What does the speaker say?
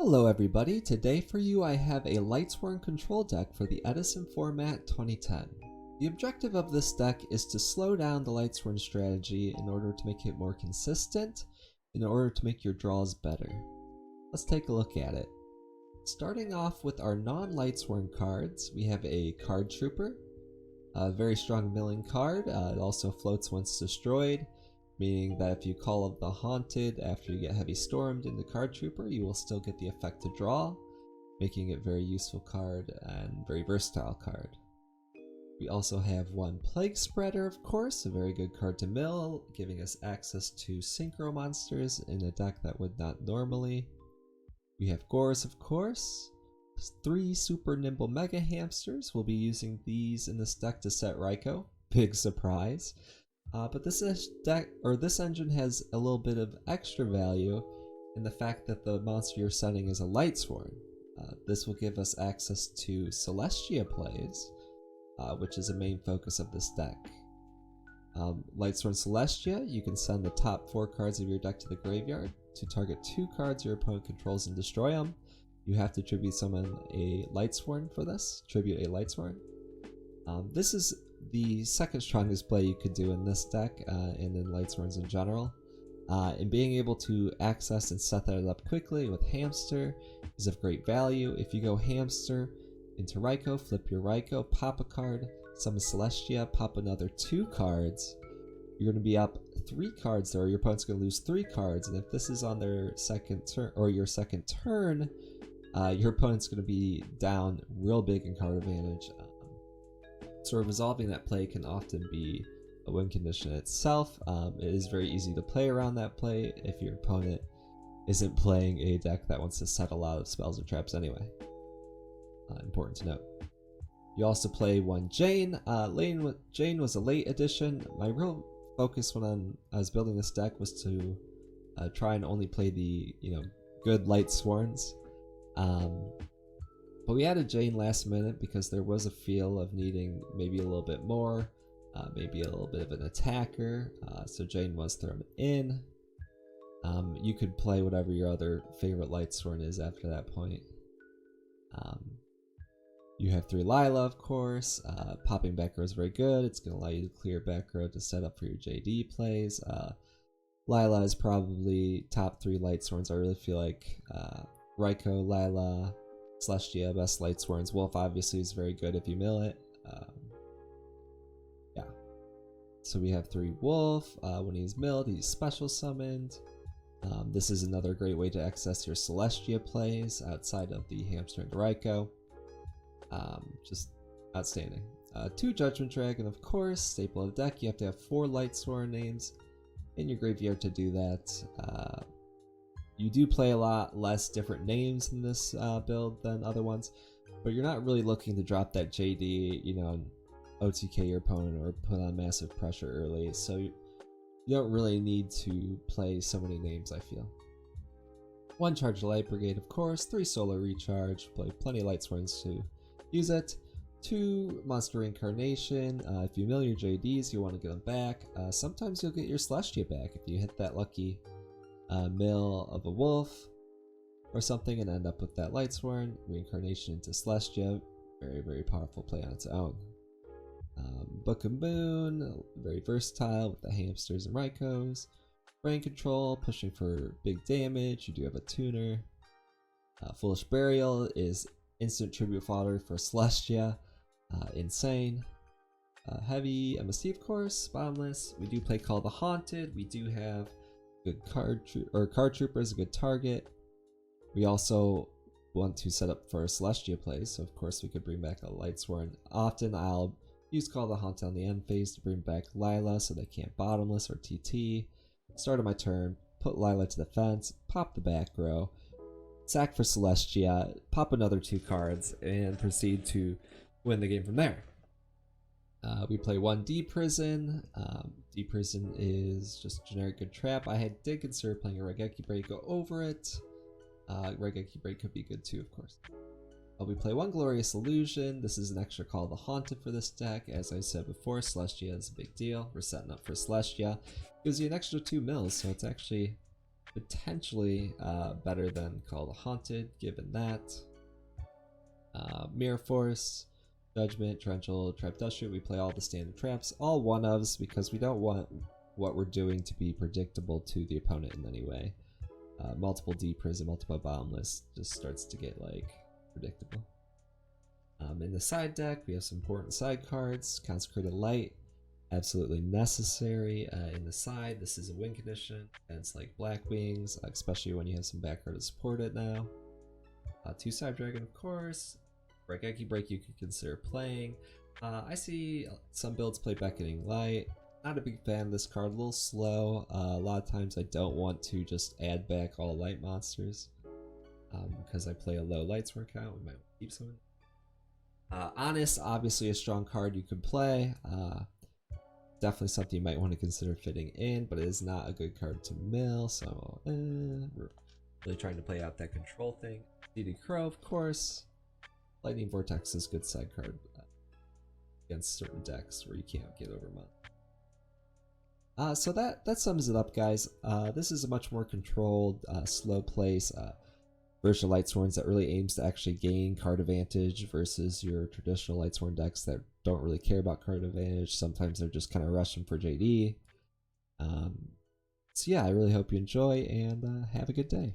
Hello everybody, today for you I have a Lightsworn control deck for the Edison format 2010. The objective of this deck is to slow down the Lightsworn strategy in order to make it more consistent, in order to make your draws better. Let's take a look at it. Starting off with our non-Lightsworn cards, we have a Card Trooper, a very strong milling card. It also floats once destroyed, meaning that if you call up the Haunted after you get heavy stormed in the Card Trooper, you will still get the effect to draw, making it a very useful card and very versatile card. We also have one Plague Spreader, of course, a very good card to mill, giving us access to synchro monsters in a deck that would not normally. We have Gores, of course. 3 super nimble Mega Hamsters. We'll be using these in this deck to set Raikou. Big surprise. But this engine has a little bit of extra value in the fact that the monster you're setting is a Lightsworn. This will give us access to Celestia plays, which is a main focus of this deck. Lightsworn Celestia, you can send the top 4 cards of your deck to the graveyard to target 2 cards your opponent controls and destroy them. You have to tribute summon a Lightsworn for this. Tribute a Lightsworn. This is the second strongest play you could do in this deck and in Lightsworns in general. And being able to access and set that up quickly with Hamster is of great value. If you go Hamster into Raikou, flip your Raikou, pop a card, summon Celestia, pop another 2 cards, you're going to be up 3 cards there, or your opponent's going to lose 3 cards, and if this is on their second turn, or your second turn, your opponent's going to be down real big in card advantage. So resolving that play can often be a win condition itself. It is very easy to play around that play if your opponent isn't playing a deck that wants to set a lot of spells or traps anyway. Important to note. You also play one Jane. Jane was a late addition. My real focus when I was building this deck was to try and only play the good Lightsworns. But we added Jane last minute because there was a feel of needing maybe a little bit more, maybe a little bit of an attacker, so Jane was thrown in. You could play whatever your other favorite Lightsworn is after that point. You have 3 Lila, of course. Popping back row is very good. It's going to allow you to clear back row to set up for your JD plays. Lila is probably top 3 Lightsworns. I really feel like Raikou, Lila, Celestia, best Lightsworns. Wolf obviously is very good if you mill it. Yeah. So we have 3 Wolf. When he's milled, he's special summoned. This is another great way to access your Celestia plays outside of the Hamster and Raikou. Just outstanding. 2 Judgment Dragon, of course, staple of the deck. You have to have 4 Lightsworn names in your graveyard to do that. You do play a lot less different names in this build than other ones, but you're not really looking to drop that JD, OTK your opponent or put on massive pressure early, so you don't really need to play so many names, I feel. 1 Charge Light Brigade, of course, 3 Solar Recharge, play plenty of Lightsworns to use it. 2 Monster Reincarnation, if you mill your JDs, you want to get them back. Sometimes you'll get your Celestia back if you hit that lucky mill of a wolf or something and end up with that Lightsworn. Reincarnation into Celestia, very, very powerful play on its own. Book of Moon, very versatile with the Hamsters and Raikous. Brain Control, pushing for big damage. You do have a tuner. Foolish Burial is instant tribute fodder for Celestia. Insane. Heavy MST, of course. Bottomless. We do play Call the Haunted. We do have good Card Trooper is a good target. We also want to set up for Celestia plays, so of course we could bring back a Lightsworn. Often I'll use Call the Haunted on the end phase to bring back Lila so they can't Bottomless or TT. Start of my turn, put Lila to the fence, pop the back row, sack for Celestia, pop another 2 cards, and proceed to win the game from there. We play 1 D-Prison. D-Prison is just generic good trap. I did consider playing a Raigeki Break, go over it. Raigeki Break could be good too, of course. We play 1 Glorious Illusion. This is an extra Call the Haunted for this deck. As I said before, Celestia is a big deal. We're setting up for Celestia. Gives you an extra 2 mills, so it's actually potentially better than Call the Haunted, given that. Mirror Force, Judgment, Torrential, Trap Dust Shoot. We play all the standard traps, all one-ofs, because we don't want what we're doing to be predictable to the opponent in any way. Multiple D Prison, multiple Boundless just starts to get like predictable. In the side deck, we have some important side cards. Consecrated Light, absolutely necessary. In the side, this is a win condition, and it's like Black Wings, especially when you have some backcard to support it now. 2-Side Dragon, of course. Raigeki Break you could consider playing. I see some builds play Beckoning Light. Not a big fan of this card, a little slow. A lot of times I don't want to just add back all light monsters. Because I play a low Lightsworn count, we might keep some of it. Honest, obviously a strong card you could play. Definitely something you might want to consider fitting in, but it is not a good card to mill, so we're really trying to play out that control thing. Seeded Crow, of course. Lightning Vortex is a good side card against certain decks where you can't get over month. So that sums it up, guys. This is a much more controlled, slow place version of Lightsworns that really aims to actually gain card advantage versus your traditional Lightsworn decks that don't really care about card advantage. Sometimes they're just kind of rushing for JD. So yeah, I really hope you enjoy and have a good day.